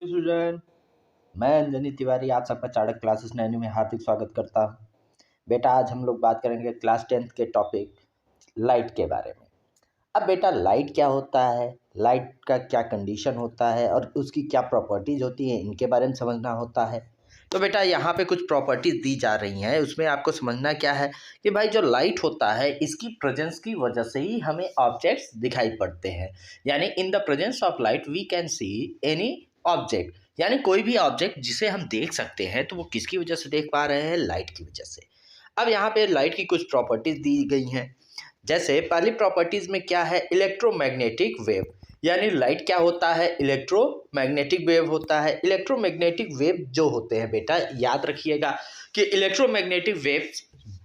Student, मैं अंजनी तिवारी आप सबका चाणक्य क्लासेस 9 में हार्दिक स्वागत करता हूं। बेटा आज हम लोग बात करेंगे क्लास 10th के टॉपिक लाइट के बारे में। अब बेटा लाइट क्या होता है, लाइट का क्या कंडीशन होता है और उसकी क्या प्रॉपर्टीज होती है, इनके बारे में समझना होता है। तो बेटा यहाँ पे कुछ प्रॉपर्टीज दी जा रही हैं, उसमें आपको समझना क्या है कि भाई जो लाइट होता है इसकी प्रेजेंस की वजह से ही हमें ऑब्जेक्ट्स दिखाई पड़ते हैं। यानी in the presence of light we can see any object, यानी कोई भी ऑब्जेक्ट जिसे हम देख सकते हैं तो वो किसकी वजह से देख पा रहे हैं, लाइट की वजह से। अब यहाँ पे लाइट की कुछ प्रॉपर्टीज दी गई हैं। जैसे पहली प्रॉपर्टीज में क्या है, इलेक्ट्रोमैग्नेटिक वेव। यानी लाइट क्या होता है, इलेक्ट्रोमैग्नेटिक वेव होता है। इलेक्ट्रोमैग्नेटिक वेव जो होते हैं बेटा याद रखिएगा कि electromagnetic wave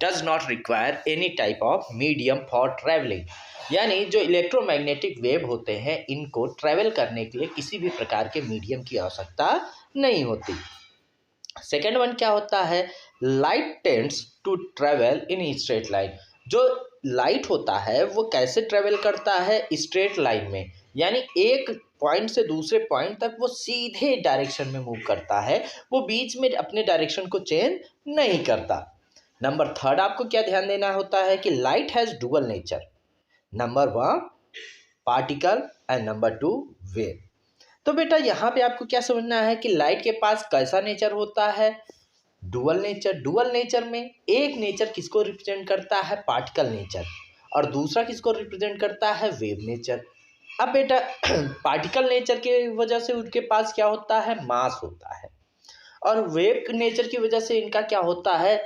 does not require any type of medium for travelling. यानी जो इलेक्ट्रोमैग्नेटिक वेव होते हैं इनको ट्रैवल करने के लिए किसी भी प्रकार के मीडियम की आवश्यकता नहीं होती। सेकेंड वन क्या होता है, light tends to travel in straight line. जो लाइट होता है वो कैसे ट्रैवल करता है, स्ट्रेट लाइन में। यानी एक पॉइंट से दूसरे पॉइंट तक वो सीधे डायरेक्शन में मूव करता है, वो बीच में अपने डायरेक्शन को चेंज नहीं करता। नंबर थर्ड आपको क्या ध्यान देना होता है कि light has dual nature. Number 1 particle and number 2 wave. तो बेटा यहाँ पे आपको क्या समझना है कि लाइट के पास कैसा नेचर होता है, डुअल नेचर। डुअल नेचर में एक नेचर किसको रिप्रेजेंट करता है, पार्टिकल नेचर, और दूसरा किसको रिप्रेजेंट करता है, वेव नेचर। अब बेटा पार्टिकल नेचर की वजह से उनके पास क्या होता है, मास होता है, और वेव नेचर की वजह से इनका क्या होता है,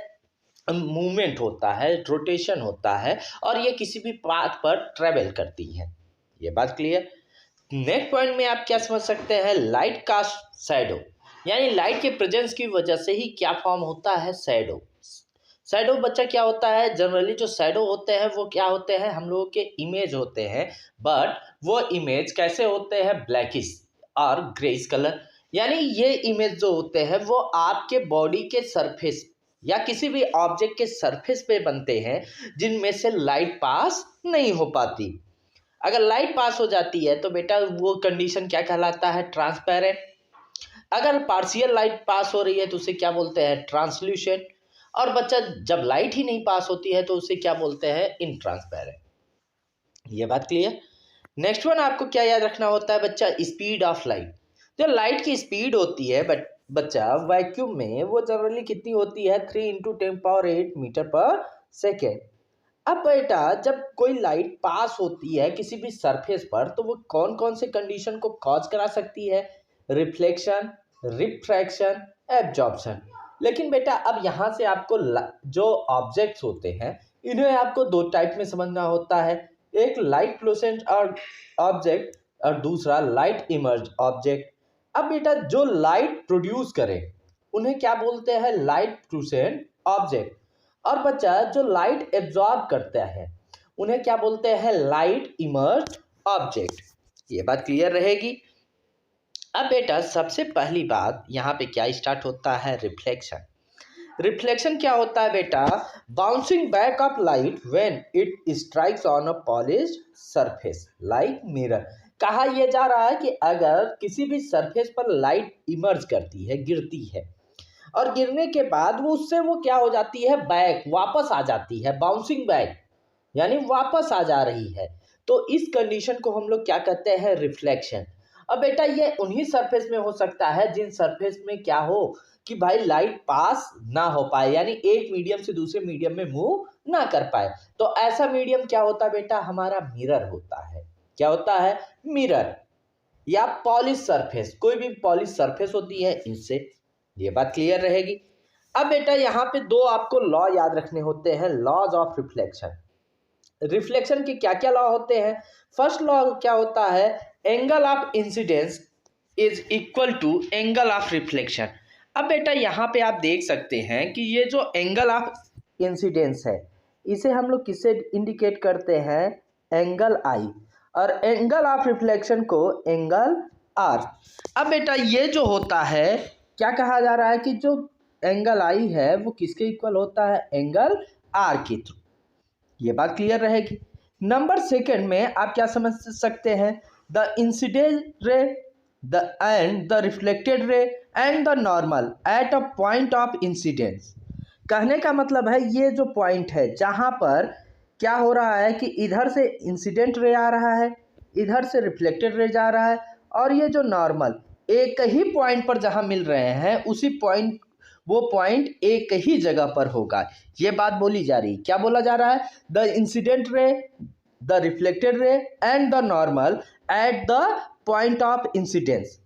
मूवमेंट होता है, रोटेशन होता है, और ये किसी भी पाथ पर ट्रेवल करती हैं। ये बात क्लियर। नेक्स्ट पॉइंट में आप क्या समझ सकते हैं, लाइट का शैडो। यानी लाइट के प्रेजेंस की वजह से ही क्या फॉर्म होता है, शैडो। शैडो बच्चा क्या होता है, जनरली जो शैडो होते हैं वो क्या होते हैं, हम लोगों के इमेज होते हैं, बट वो इमेज कैसे होते हैं, ब्लैकिश और ग्रेइश कलर। यानी ये इमेज जो होते हैं वो आपके बॉडी के सरफेस या किसी भी ऑब्जेक्ट के सरफेस पे बनते हैं जिनमें से लाइट पास नहीं हो पाती। अगर लाइट पास हो जाती है तो बेटा वो कंडीशन क्या कहलाता है, ट्रांसपेरेंट। अगर पार्शियल लाइट पास हो रही है तो उसे क्या बोलते हैं, ट्रांसल्यूसेंट। और बच्चा जब लाइट ही नहीं पास होती है तो उसे क्या बोलते हैं, इनट्रांसपेरेंट। ये बात क्लियर। नेक्स्ट वन आपको क्या याद रखना होता है बच्चा, स्पीड ऑफ लाइट। जो लाइट की स्पीड होती है बच्चा वैक्यूम में वो जनरली कितनी होती है, 3 × 10⁸ मीटर पर सेकेंड। अब बेटा जब कोई लाइट पास होती है किसी भी सरफेस पर तो वो कौन कौन से कंडीशन को कॉज करा सकती है, रिफ्लेक्शन, रिफ्रैक्शन, एब्जॉर्प्शन। लेकिन बेटा अब यहाँ से आपको जो ऑब्जेक्ट्स होते हैं इन्हें आपको दो टाइप में समझना होता है, एक लाइट फ्लोसेंट और ऑब्जेक्ट और दूसरा लाइट इमर्ज ऑब्जेक्ट। अब बेटा जो लाइट प्रोड्यूस करे उन्हें क्या बोलते हैं, लाइट फ्लोसेंट ऑब्जेक्ट, और बच्चा जो लाइट एब्जॉर्ब करता है उन्हें क्या बोलते हैं, लाइट इमर्ज ऑब्जेक्ट। ये बात क्लियर रहेगी। अब बेटा सबसे पहली बात यहाँ पे क्या स्टार्ट होता है, रिफ्लेक्शन। रिफ्लेक्शन क्या होता है बेटा, bouncing back of light when it strikes on a polished surface like mirror. कहा यह जा रहा है कि अगर किसी भी सरफेस पर लाइट इमर्ज करती है, गिरती है, और गिरने के बाद वो उससे वो क्या हो जाती है, बैक, वापस आ जाती है, बाउंसिंग बैक, यानी वापस आ जा रही है, तो इस कंडीशन को हम लोग क्या कहते हैं, रिफ्लेक्शन। अब बेटा ये उन्हीं सरफेस में हो सकता है जिन सरफेस में क्या हो कि भाई लाइट पास ना हो पाए, यानी एक मीडियम से दूसरे मीडियम में मूव ना कर पाए। तो ऐसा मीडियम क्या होता है बेटा, हमारा मिरर होता है। क्या होता है, मिरर या पॉलिश सरफेस, कोई भी पॉलिश सरफेस होती है इनसे। ये बात क्लियर रहेगी। अब बेटा यहाँ पे दो आपको लॉ याद रखने होते हैं, लॉज ऑफ रिफ्लेक्शन। रिफ्लेक्शन के क्या क्या लॉ होते हैं, फर्स्ट लॉ क्या होता है, angle of incidence is equal to angle of reflection. अब बेटा यहाँ पे आप देख सकते हैं कि ये जो एंगल ऑफ इंसिडेंस है इसे हम लोग किससे इंडिकेट करते हैं, एंगल आई, और एंगल ऑफ रिफ्लेक्शन को एंगल आर। अब बेटा ये जो होता है क्या कहा जा रहा है कि जो एंगल आई है वो किसके इक्वल होता है, एंगल आर के थ्रू। ये बात क्लियर रहेगी। नंबर सेकंड में आप क्या समझ सकते हैं, the incident ray the reflected ray and the normal at a point of incidence. कहने का मतलब है ये जो पॉइंट है जहाँ पर क्या हो रहा है कि इधर से इंसिडेंट रे आ रहा है, इधर से रिफ्लेक्टेड रे जा रहा है, और ये जो नॉर्मल एक ही पॉइंट पर जहाँ मिल रहे हैं उसी पॉइंट, वो पॉइंट एक ही जगह पर होगा। ये बात बोली जा रही, क्या बोला जा रहा है? The incident ray, the reflected ray and the normal at the point of incidence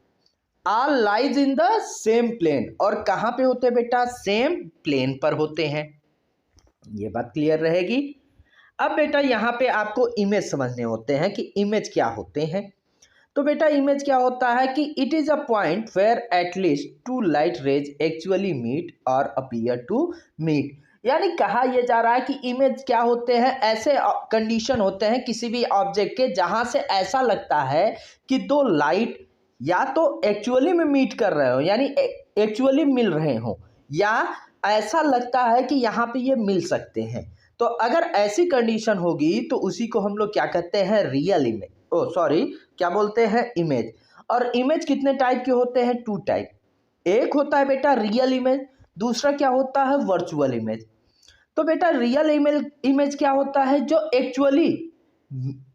all lies in the same plane. और कहाँ पे होते हैं बेटा? सेम प्लेन पर होते हैं। ये बात क्लियर रहेगी। अब बेटा यहाँ पे आपको इमेज समझने होते हैं कि इमेज क्या होते हैं। तो बेटा इमेज क्या होता है कि it is a point where at least two light rays actually meet और अपीयर टू मीट। यानी कहा यह जा रहा है कि इमेज क्या होते हैं? ऐसे कंडीशन होते हैं किसी भी ऑब्जेक्ट के जहां से ऐसा लगता है कि दो लाइट या तो एक्चुअली में मीट कर रहे हो, यानी एक्चुअली मिल रहे हो, या ऐसा लगता है कि यहाँ पे ये मिल सकते हैं। तो अगर ऐसी कंडीशन होगी तो उसी को हम लोग क्या कहते हैं? रियल इमेज, ओ सॉरी, क्या बोलते हैं? इमेज। और इमेज कितने टाइप के होते हैं? Two type. एक होता है बेटा रियल इमेज, दूसरा क्या होता है? Virtual image. तो बेटा रियल इमेज क्या होता है? जो एक्चुअली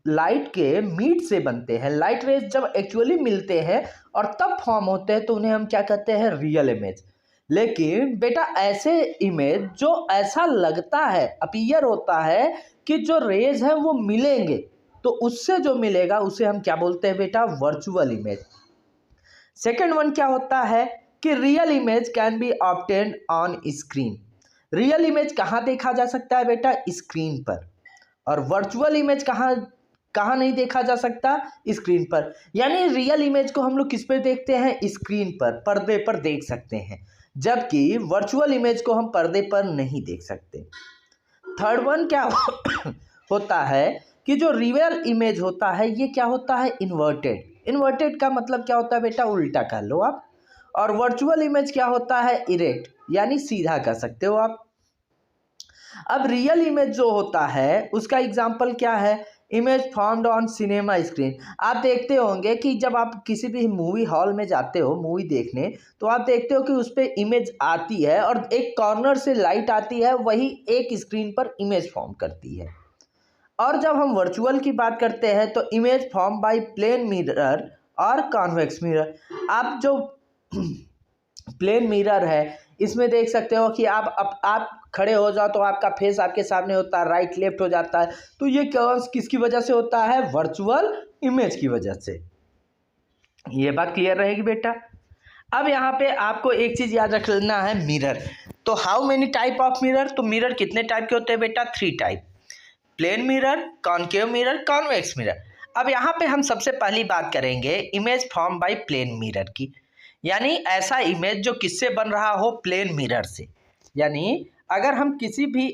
लाइट के मीट से बनते हैं, लाइट रेज जब एक्चुअली मिलते हैं और तब फॉर्म होते हैं तो उन्हें हम क्या कहते हैं? Real image. लेकिन बेटा ऐसे इमेज जो ऐसा लगता है, अपीयर होता है कि जो रेज है वो मिलेंगे, तो उससे जो मिलेगा उसे हम क्या बोलते हैं बेटा? Virtual image. सेकेंड वन क्या होता है कि real image can be obtained on screen. Real image कहाँ देखा जा सकता है बेटा? स्क्रीन पर। और वर्चुअल इमेज कहाँ कहाँ नहीं देखा जा सकता? स्क्रीन पर। यानी रियल इमेज को हम लोग किस पर देखते हैं? स्क्रीन पर, पर्दे पर देख सकते हैं, जबकि वर्चुअल इमेज को हम पर्दे पर नहीं देख सकते। थर्ड वन क्या होता है कि जो रियल इमेज होता है ये क्या होता है? इन्वर्टेड। इन्वर्टेड का मतलब क्या होता है बेटा? उल्टा कर लो आप। और वर्चुअल इमेज क्या होता है? इरेक्ट, यानी सीधा कर सकते हो आप। अब रियल इमेज जो होता है उसका एग्जाम्पल क्या है? Image formed on cinema screen. आप देखते होंगे कि जब आप किसी भी मूवी हॉल में जाते हो मूवी देखने, तो आप देखते हो कि उस पर इमेज आती है और एक कॉर्नर से लाइट आती है, वही एक स्क्रीन पर इमेज फॉर्म करती है। और जब हम वर्चुअल की बात करते हैं तो image form by plane mirror और कॉन्वेक्स मिरर। आप जो प्लेन मिरर है इसमें देख सकते हो कि आप खड़े हो जाओ तो आपका फेस आपके सामने होता है, राइट लेफ्ट हो जाता है। तो ये किसकी वजह से होता है? वर्चुअल इमेज की वजह से। ये बात क्लियर रहेगी बेटा। अब यहाँ पे आपको एक चीज याद रख लेना है, मिरर। तो how many type of mirror? तो मिरर कितने टाइप के होते हैं बेटा? 3 type. Plane mirror, concave mirror, convex mirror. अब यहाँ पे हम सबसे पहली बात करेंगे image form by plane mirror की। यानी ऐसा इमेज जो किससे बन रहा हो? प्लेन मिरर से। यानी अगर हम किसी भी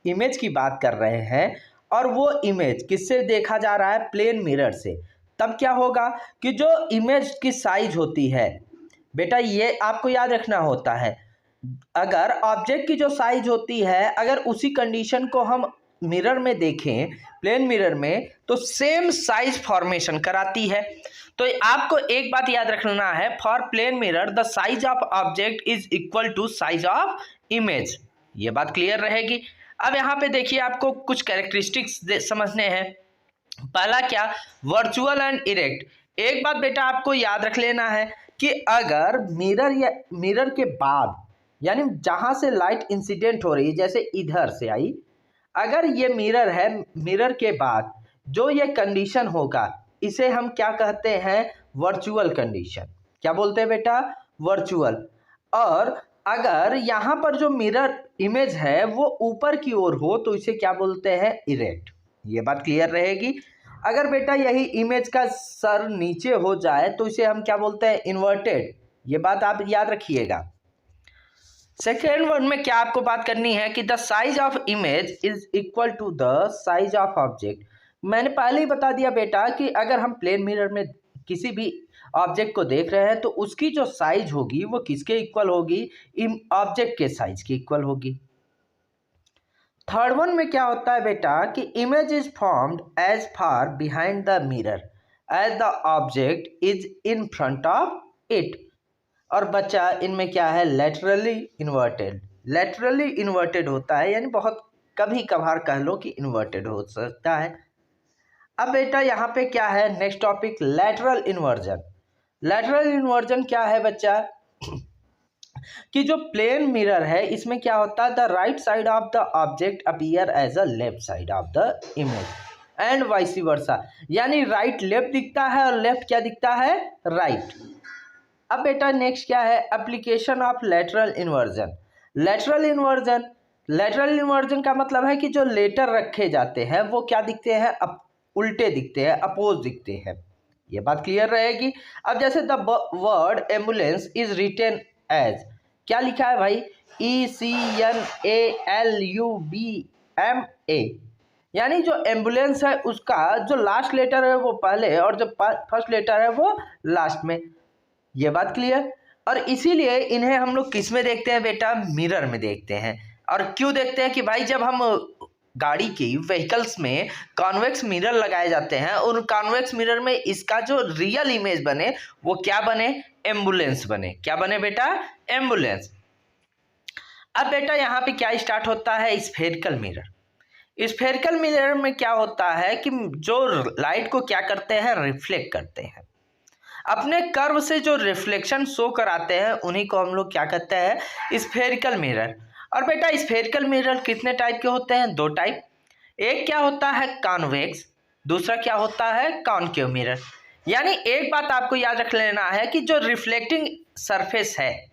इमेज की बात कर रहे हैं और वो इमेज किससे देखा जा रहा है? प्लेन मिरर से, तब क्या होगा कि जो इमेज की साइज होती है बेटा, ये आपको याद रखना होता है। अगर ऑब्जेक्ट की जो साइज होती है, अगर उसी कंडीशन को हम मिरर में देखें, प्लेन मिरर में, तो सेम साइज फॉर्मेशन कराती है। तो आपको एक बात याद रखना है, for plane mirror the size of object is equal to size of image. ये बात क्लियर रहेगी। अब यहाँ पे देखिए आपको कुछ कैरेक्टरिस्टिक्स समझने हैं। पहला क्या? Virtual and erect. एक बात बेटा आपको याद रख लेना है कि अगर मिरर या मिरर के बाद, यानी जहां से लाइट इंसिडेंट हो रही है, जैसे इधर से आई, अगर ये मिरर है, मिरर के बाद जो ये कंडीशन होगा इसे हम क्या कहते हैं? Virtual condition. क्या बोलते हैं बेटा? वर्चुअल। और अगर यहाँ पर जो मिरर इमेज है वो ऊपर की ओर हो तो इसे क्या बोलते हैं? इरेक्ट। ये बात क्लियर रहेगी। अगर बेटा यही इमेज का सर नीचे हो जाए तो इसे हम क्या बोलते हैं? इन्वर्टेड। ये बात आप याद रखिएगा। सेकेंड वन में क्या आपको बात करनी है कि the size of image is equal to the size of object. मैंने पहले ही बता दिया बेटा कि अगर हम प्लेन मिरर में किसी भी ऑब्जेक्ट को देख रहे हैं तो उसकी जो साइज होगी वो किसके इक्वल होगी? ऑब्जेक्ट के साइज के इक्वल होगी। थर्ड वन में क्या होता है बेटा कि image is formed as far behind the mirror as the object is in front of it. और बच्चा इनमें क्या है, लेटरली इन्वर्टेड। लेटरली इन्वर्टेड होता है, यानी बहुत कभी कभार कह लो कि इन्वर्टेड हो सकता है। अब बेटा यहाँ पे क्या है, next topic lateral inversion. Lateral inversion क्या है बच्चा कि जो प्लेन मिरर है इसमें क्या होता है, the right side of the object appear as a left side of the image and vice versa, यानी राइट लेफ्ट दिखता है और लेफ्ट क्या दिखता है, राइट। अब बेटा नेक्स्ट क्या है, application of lateral inversion. Lateral inversion, lateral inversion का मतलब है कि जो लेटर रखे जाते हैं वो क्या दिखते हैं, उल्टे दिखते हैं, अपोज दिखते हैं। ये बात क्लियर रहेगी। अब जैसे the word ambulance is written as, क्या लिखा है भाई, ECNALUBMA, यानी जो एम्बुलेंस है उसका जो लास्ट लेटर है वो पहले और जो फर्स्ट लेटर है वो लास्ट में। ये बात क्लियर। और इसीलिए इन्हें हम लोग किस में देखते हैं बेटा, मिरर में देखते हैं। और क्यों देखते हैं कि भाई जब हम गाड़ी की व्हीकल्स में कॉन्वेक्स मिरर लगाए जाते हैं, उन कॉन्वेक्स मिरर में इसका जो रियल इमेज बने वो क्या बने, एम्बुलेंस बने। क्या बने बेटा, एम्बुलेंस। अब बेटा यहाँ पे क्या स्टार्ट होता है, स्फेरिकल मिरर। स्फेरिकल मिरर में क्या होता है कि जो लाइट को क्या करते हैं, रिफ्लेक्ट करते हैं, अपने कर्व से जो रिफ्लेक्शन शो कराते हैं उन्हीं को हम लोग क्या कहते हैं, स्फेरिकल मिरर। और बेटा स्फेरिकल मिरर कितने टाइप के होते हैं, दो टाइप। एक क्या होता है कॉन्वेक्स, दूसरा क्या होता है कॉनकेव मिरर। यानी एक बात आपको याद रख लेना है कि जो रिफ्लेक्टिंग सरफेस है,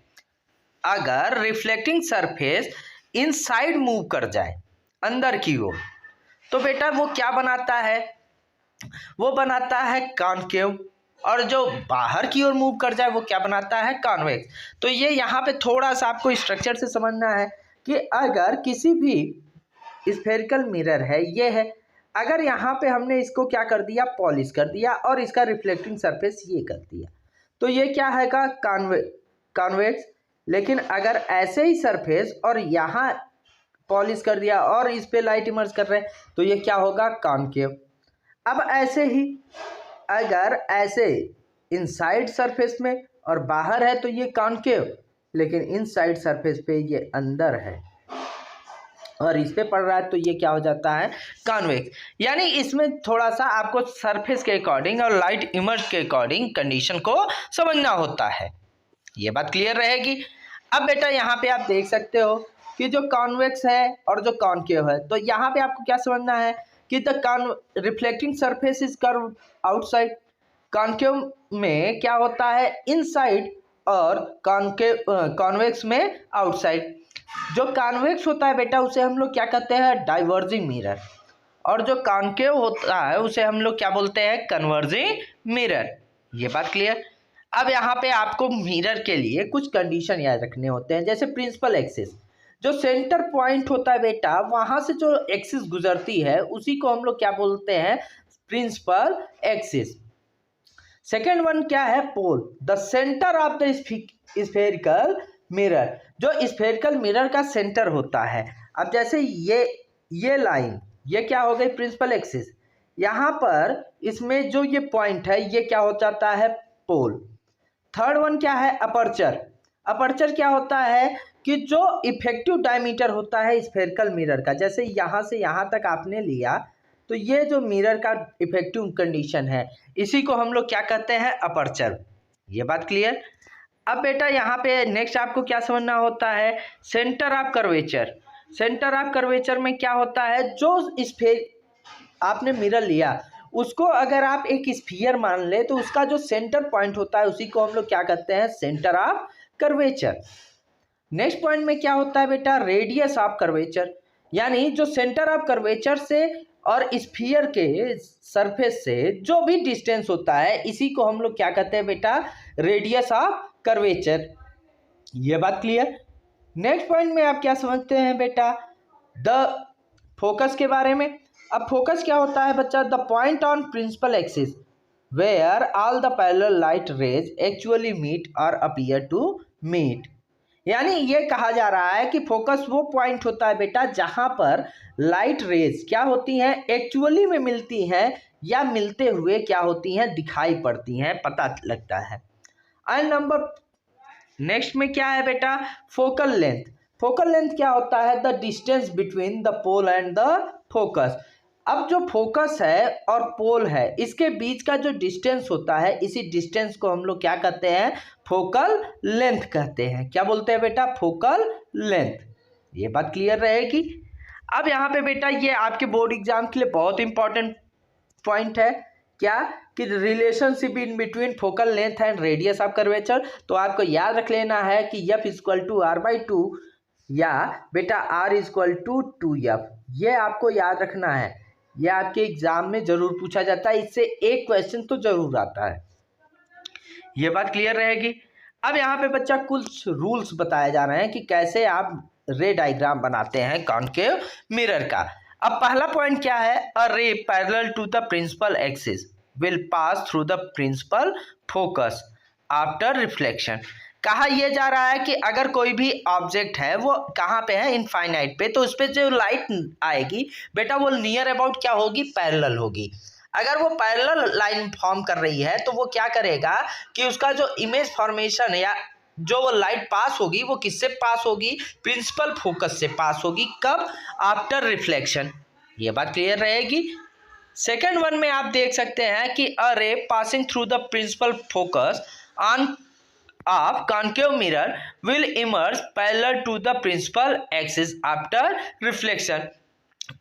अगर रिफ्लेक्टिंग सरफेस इनसाइड मूव कर जाए अंदर की ओर, तो बेटा वो क्या बनाता है, वो बनाता है कॉनकेव। और जो बाहर की ओर मूव कर जाए वो क्या बनाता है, कॉन्वेक्स। तो ये यहाँ पे थोड़ा सा आपको स्ट्रक्चर से समझना है कि अगर किसी भी स्फेरिकल मिरर है, ये है, अगर यहाँ पे हमने इसको क्या कर दिया, पॉलिश कर दिया और इसका रिफ्लेक्टिंग सरफेस ये कर दिया, तो ये क्या है का कॉन्वेक्स। लेकिन अगर ऐसे ही सरफेस और यहाँ पॉलिश कर दिया और इस पे लाइट इमर्ज कर रहे हैं, तो ये क्या होगा, कॉनकेव। अब ऐसे ही अगर ऐसे इनसाइड सरफेस में और बाहर है तो ये कॉनकेव, लेकिन इनसाइड सरफेस पे ये अंदर है और इस पे पड़ रहा है तो ये क्या हो जाता है, कॉन्वेक्स। यानी इसमें थोड़ा सा आपको सरफेस के अकॉर्डिंग और लाइट इमर्ज के अकॉर्डिंग कंडीशन को समझना होता है। ये बात क्लियर रहेगी। अब बेटा यहाँ पे आप देख सकते हो कि जो कॉन्वेक्स है और जो कॉनकेव है, तो यहाँ पे आपको क्या समझना है कि the reflecting surface is curve outside. Concave में क्या होता है, इनसाइड, और कॉन्वेक्स में आउटसाइड। जो कॉन्वेक्स होता है बेटा उसे हम लोग क्या कहते हैं, डाइवर्जिंग मिरर, और जो कॉनकेव होता है उसे हम लोग क्या बोलते हैं, कन्वर्जिंग मिरर। ये बात क्लियर। अब यहाँ पे आपको मिरर के लिए कुछ कंडीशन याद रखने होते हैं, जैसे प्रिंसिपल एक्सिस, जो सेंटर पॉइंट होता है बेटा, वहां से जो एक्सिस गुजरती है उसी को हम लोग क्या बोलते हैं, प्रिंसिपल एक्सिस। सेकेंड वन क्या है, pole, the centre of the spherical mirror, जो स्फेरिकल मिरर का सेंटर होता है। अब जैसे ये लाइन, ये क्या हो गई, प्रिंसिपल एक्सिस। यहाँ पर इसमें जो ये पॉइंट है ये क्या हो जाता है, पोल। थर्ड वन क्या है, अपर्चर। अपर्चर क्या होता है कि जो इफेक्टिव डायमीटर होता है स्फेरिकल मिरर का, जैसे यहाँ से यहाँ तक आपने लिया तो ये जो मिरर का इफेक्टिव कंडीशन है इसी को हम लोग क्या कहते हैं, अपर्चर। ये बात क्लियर। अब बेटा यहाँ पे नेक्स्ट आपको क्या समझना होता है, centre of curvature. Centre of curvature में क्या होता है, जो स्फेयर आपने मिरर लिया उसको अगर आप एक स्फीयर मान ले तो उसका जो सेंटर पॉइंट होता है उसी को हम लोग क्या कहते हैं, centre of curvature. Next point में क्या होता है बेटा, रेडियस ऑफ कर्वेचर, यानी जो सेंटर ऑफ कर्वेचर से और स्फीयर के सरफेस से जो भी डिस्टेंस होता है इसी को हम लोग क्या कहते हैं बेटा, रेडियस ऑफ कर्वेचर। ये बात क्लियर। नेक्स्ट पॉइंट में आप क्या समझते हैं बेटा, द फोकस के बारे में। अब फोकस क्या होता है बच्चा, the point on principal axis where all the parallel light rays actually meet और अपीयर टू मीट। यानी ये कहा जा रहा है कि फोकस वो पॉइंट होता है बेटा जहां पर लाइट रेज क्या होती हैं, एक्चुअली में मिलती हैं या मिलते हुए क्या होती हैं, दिखाई पड़ती हैं, पता लगता है। एंड नंबर नेक्स्ट में क्या है बेटा, फोकल लेंथ। फोकल लेंथ क्या होता है, the distance between the pole and the focus. अब जो फोकस है और पोल है इसके बीच का जो डिस्टेंस होता है, इसी डिस्टेंस को हम लोग क्या कहते हैं, फोकल लेंथ कहते हैं। क्या बोलते हैं बेटा, फोकल लेंथ। ये बात क्लियर रहेगी। अब यहाँ पे बेटा ये आपके बोर्ड एग्जाम के लिए बहुत इंपॉर्टेंट पॉइंट है, क्या कि relationship in between focal length and radius of curvature. तो आपको याद रख लेना है कि F इक्वल टू R/2 या बेटा R इक्वल टू 2F। ये आपको याद रखना है, ये आपके एग्जाम में जरूर पूछा जाता है, इससे एक क्वेश्चन तो जरूर आता है। ये बात क्लियर रहेगी। अब यहाँ पे बच्चा कुछ रूल्स बताए जा रहे हैं कि कैसे आप रे डायग्राम बनाते हैं कॉनकेव मिरर का। अब पहला पॉइंट क्या है, a ray parallel to the principal axis will pass through the principal focus after reflection. कहा यह जा रहा है कि अगर कोई भी ऑब्जेक्ट है वो कहाँ पे है, इनफाइनाइट पे, तो उस पर जो लाइट आएगी बेटा वो नियर अबाउट क्या होगी, पैरेलल होगी। अगर वो पैरेलल लाइन फॉर्म कर रही है तो वो क्या करेगा कि उसका जो इमेज फॉर्मेशन या जो वो लाइट पास होगी वो किससे पास होगी, प्रिंसिपल फोकस से पास होगी। कब, आफ्टर रिफ्लेक्शन। ये बात क्लियर रहेगी। सेकेंड वन में आप देख सकते हैं कि a ray passing through the principal focus on of concave mirror will emerge parallel to the principal axis after reflection.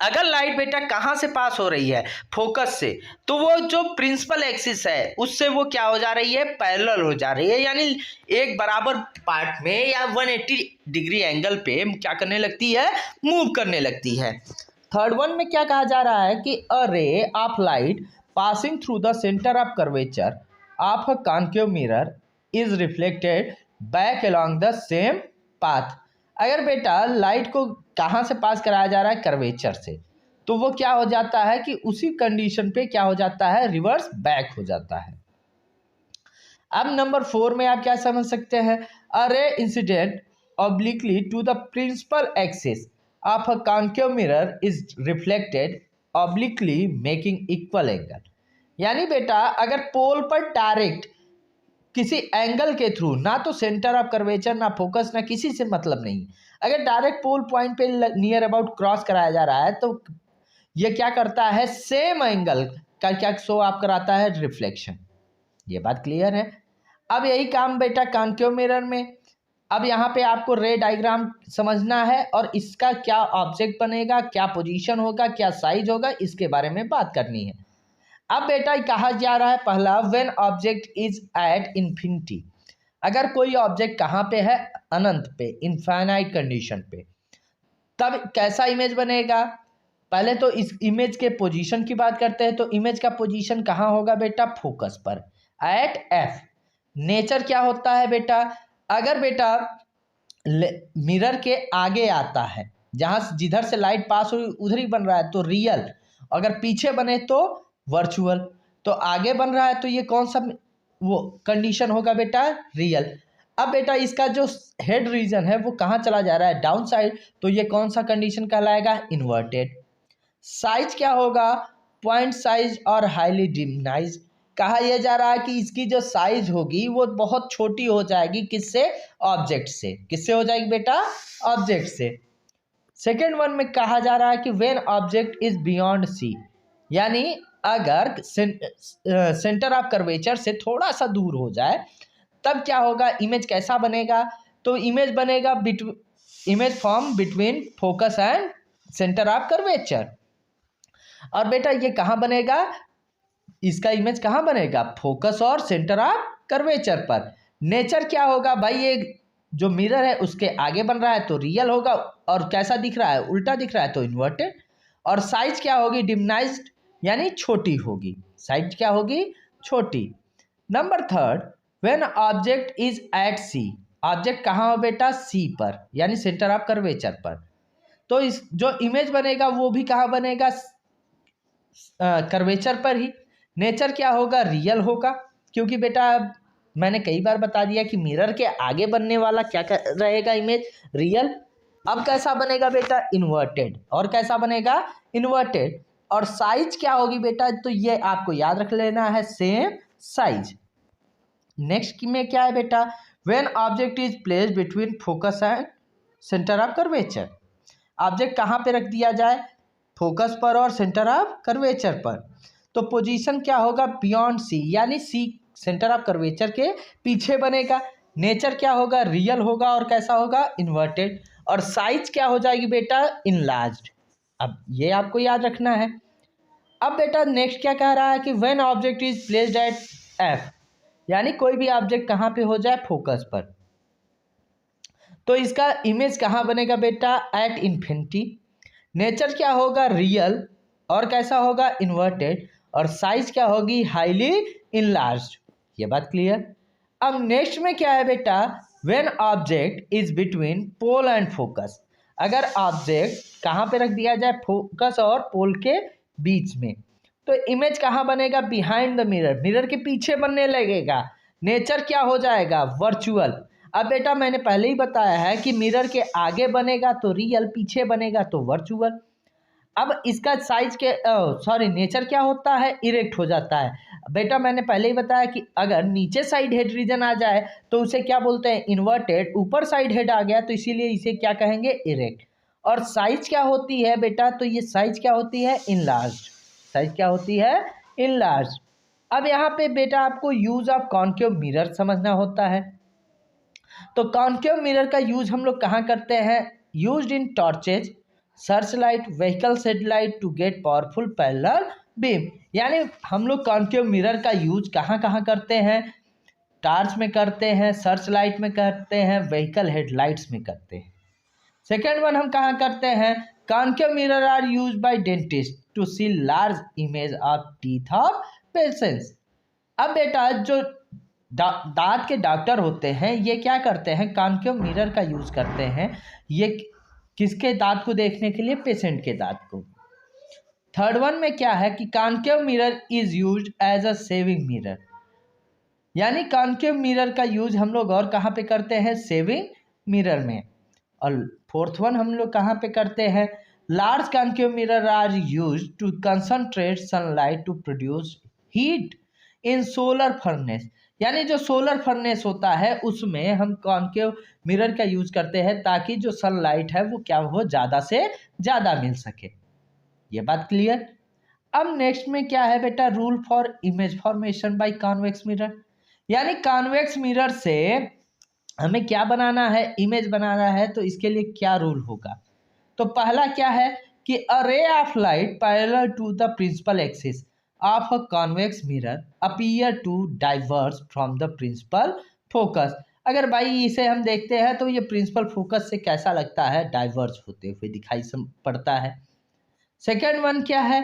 अगर लाइट बेटा कहाँ से पास हो रही है, फोकस से, तो वो जो प्रिंसिपल एक्सिस है उससे वो क्या हो जा रही है, पैरेलल हो जा रही है, यानी एक बराबर पार्ट में या 180 डिग्री एंगल पे क्या करने लगती है, मूव करने लगती है। थर्ड वन में क्या कहा जा रहा है कि a ray of light passing through the centre of curvature of a concave mirror is reflected back along the same path. अगर बेटा लाइट को कहाँ से पास कराया जा रहा है, कर्वेचर से, तो वो क्या हो जाता है कि उसी कंडीशन पे क्या हो जाता है, रिवर्स बैक हो जाता है। अब नंबर 4 में आप क्या समझ सकते हैं, a ray incident obliquely to the principal axis of a concave mirror is reflected obliquely making equal angle. यानी बेटा अगर पोल पर डायरेक्ट किसी एंगल के थ्रू, ना तो सेंटर ऑफ कर्वेचर ना फोकस ना किसी से मतलब नहीं, अगर डायरेक्ट पोल पॉइंट पे नियर अबाउट क्रॉस कराया जा रहा है तो ये क्या करता है, सेम एंगल का क्या शो आप कराता है, रिफ्लेक्शन। ये बात क्लियर है। अब यही काम बेटा कॉनकेव मिरर में। अब यहाँ पे आपको रे डायग्राम समझना है और इसका क्या ऑब्जेक्ट बनेगा, क्या पोजीशन होगा, क्या साइज होगा, इसके बारे में बात करनी है। अब बेटा कहा जा रहा है पहला, when object is at infinity. अगर कोई ऑब्जेक्ट कहाँ पे है, अनंत पे, इनफाइनाइट कंडीशन पे, तब कैसा इमेज बनेगा। पहले तो इस इमेज के पोजीशन की बात करते हैं, तो इमेज का पोजीशन कहाँ होगा बेटा, फोकस पर, एट एफ। नेचर क्या होता है बेटा, अगर बेटा मिरर के आगे आता है, जहाँ जिधर से लाइट पास हुई उधर ही बन रहा है तो रियल, अगर पीछे बने तो वर्चुअल, तो आगे बन रहा है तो ये कौन सा वो कंडीशन होगा बेटा, रियल। अब बेटा इसका जो हेड रीजन है वो कहाँ चला जा रहा है, डाउन साइड, तो ये कौन सा कंडीशन कहलाएगा, इन्वर्टेड। साइज क्या होगा, पॉइंट साइज और हाईली डिमिनाइज। कहा यह जा रहा है कि इसकी जो साइज होगी वो बहुत छोटी हो जाएगी, किससे, ऑब्जेक्ट से। किससे हो जाएगी बेटा, ऑब्जेक्ट से। सेकेंड वन में कहा जा रहा है कि when object is beyond C, यानी अगर सेंटर ऑफ कर्वेचर से थोड़ा सा दूर हो जाए तब क्या होगा, इमेज कैसा बनेगा, तो इमेज बनेगा image form between focus and centre of curvature. और बेटा ये कहाँ बनेगा, इसका इमेज कहाँ बनेगा, फोकस और सेंटर ऑफ कर्वेचर पर। नेचर क्या होगा भाई, ये जो मिरर है उसके आगे बन रहा है तो रियल होगा, और कैसा दिख रहा है, उल्टा दिख रहा है तो इन्वर्टेड। और साइज क्या होगी, डिमिनाइज्ड, यानी छोटी होगी। साइज क्या होगी, छोटी। Number third, when object is at C. Object कहाँ हो बेटा, सी पर, यानी सेंटर ऑफ कर्वेचर पर, तो इस जो इमेज बनेगा वो भी कहाँ बनेगा, कर्वेचर पर ही। नेचर क्या होगा, रियल होगा, क्योंकि बेटा मैंने कई बार बता दिया कि मिरर के आगे बनने वाला क्या रहेगा इमेज, रियल। अब कैसा बनेगा बेटा, इन्वर्टेड। और कैसा बनेगा, इन्वर्टेड। और साइज क्या होगी बेटा, तो ये आपको याद रख लेना है, सेम साइज। नेक्स्ट में क्या है बेटा, when object is placed between focus and centre of curvature. Object कहाँ पे रख दिया जाए, फोकस पर और सेंटर ऑफ कर्वेचर पर। तो पोजीशन क्या होगा, बियॉन्ड सी, यानी सी सेंटर ऑफ कर्वेचर के पीछे बनेगा। नेचर क्या होगा, रियल होगा। और कैसा होगा, इन्वर्टेड। और साइज क्या हो जाएगी बेटा, इनलार्ज्ड। अब ये आपको याद रखना है। अब बेटा नेक्स्ट क्या कह रहा है कि when object is placed eight F, यानी कोई भी ऑब्जेक्ट कहाँ पे हो जाए, फोकस पर, तो इसका इमेज कहाँ बनेगा बेटा, एट इन्फिनिटी। नेचर क्या होगा, रियल। और कैसा होगा, इन्वर्टेड। और साइज क्या होगी, हाईली इनलार्ज्ड। ये बात क्लियर। अब नेक्स्ट में क्या है बेटा, when object is between pole and focus. अगर ऑब्जेक्ट कहाँ पे रख दिया जाए, फोकस और पोल के बीच में, तो इमेज कहाँ बनेगा, बिहाइंड द मिरर, मिरर के पीछे बनने लगेगा। नेचर क्या हो जाएगा, वर्चुअल। अब बेटा मैंने पहले ही बताया है कि मिरर के आगे बनेगा तो रियल, पीछे बनेगा तो वर्चुअल। अब इसका साइज के सॉरी नेचर क्या होता है, इरेक्ट हो जाता है। बेटा मैंने पहले ही बताया कि अगर नीचे साइड हेड रीजन आ जाए तो उसे क्या बोलते हैं, इन्वर्टेड। ऊपर साइड हेड आ गया तो इसीलिए इसे क्या कहेंगे, इरेक्ट। और साइज क्या होती है बेटा, तो ये साइज क्या होती है, इनलार्ज्ड। साइज क्या होती है, इनलार्ज्ड। अब यहाँ पे बेटा आपको यूज ऑफ कॉन्केव मिरर समझना होता है। तो कॉन्केव मिरर का यूज हम लोग कहाँ करते हैं, used in torches, search light, vehicle headlight to get powerful parallel beam. यानी हम लोग कॉन्केव मिरर का यूज कहाँ कहाँ करते हैं, टार्च में करते हैं, सर्च लाइट में करते हैं, व्हीकल हेडलाइट्स में करते हैं। सेकेंड वन हम कहाँ करते हैं, concave mirror are use by dentist to see large image of teeth of patients. अब बेटा जो दांत के डॉक्टर होते हैं ये क्या करते हैं, कॉन्केव मिरर का यूज करते हैं। ये किसके दांत को देखने के लिए, पेशेंट के दांत को। थर्ड वन में क्या है कि concave mirror is used as a shaving mirror, यानी कॉन्केव मिरर का यूज हम लोग और कहाँ पे करते हैं, सेविंग मिरर में। और फोर्थ वन हम लोग कहाँ पे करते हैं, large concave mirror are use to concentrate sunlight to produce heat in solar furnace. यानी जो सोलर फर्नेस होता है उसमें हम कॉन्केव मिरर का यूज करते हैं ताकि जो सनलाइट है वो क्या हो, ज़्यादा से ज़्यादा मिल सके। ये बात क्लियर। अब नेक्स्ट में क्या है बेटा, rule for image formation by convex mirror. यानी कॉन्वेक्स मिरर से हमें क्या बनाना है, इमेज बनाना है, तो इसके लिए क्या रूल होगा। तो पहला क्या है कि a ray of light parallel to the principal axis of a convex mirror appear to diverge from the principal focus. अगर भाई इसे हम देखते हैं तो ये प्रिंसिपल फोकस से कैसा लगता है, डाइवर्स होते हुए दिखाई पड़ता है। सेकेंड वन क्या है,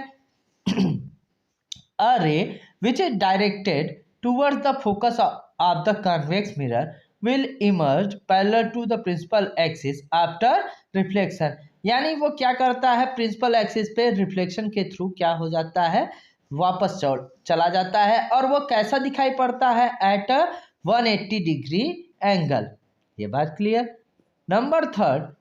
a ray which is directed towards the focus of the convex mirror will emerge parallel to the principal axis after reflection। यानी वो क्या करता है, प्रिंसिपल एक्सिस पे रिफ्लेक्शन के थ्रू क्या हो जाता है, वापस चला जाता है। और वो कैसा दिखाई पड़ता है, एट 180 डिग्री एंगल। ये बात क्लियर। नंबर थर्ड,